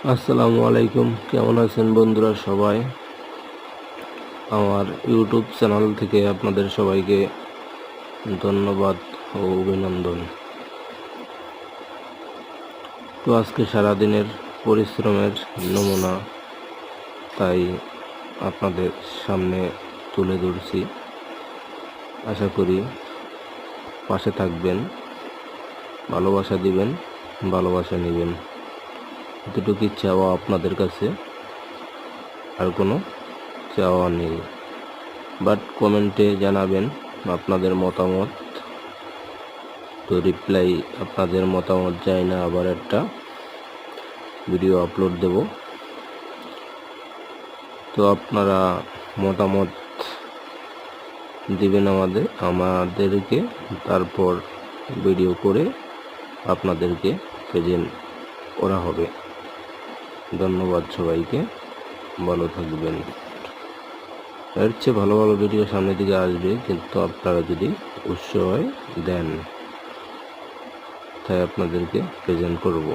আসসালামু আলাইকুম। কেমন আছেন বন্ধুরা সবাই? আমার ইউটিউব চ্যানেল থেকে আপনাদের সবাইকে ধন্যবাদ ও অভিনন্দন। তো আজকে সারাদিনের পরিশ্রমের নমুনা তাই আপনাদের সামনে তুলে ধরছি। আশা করি পাশে থাকবেন, ভালোবাসা দিবেন, ভালোবাসা নেবেন। এতটুকু চাওয়া আপনাদের কাছে, আর কোনো চাওয়া নেই। বাট কমেন্টে জানাবেন আপনাদের মতামত। তো রিপ্লাই আপনাদের মতামত চাই না, আবার একটা ভিডিও আপলোড দেব। তো আপনারা মতামত দিবেন আমাদেরকে, তারপর ভিডিও করে আপনাদেরকে প্রেজেন্ট করা হবে। ধন্যবাদ সবাইকে, ভালো থাকবেন। এর চেয়ে ভালো ভালো ভিডিও সামনের দিকে আসবে, কিন্তু আপনারা যদি উৎসাহ দেন তাই আপনাদেরকে প্রেজেন্ট করব।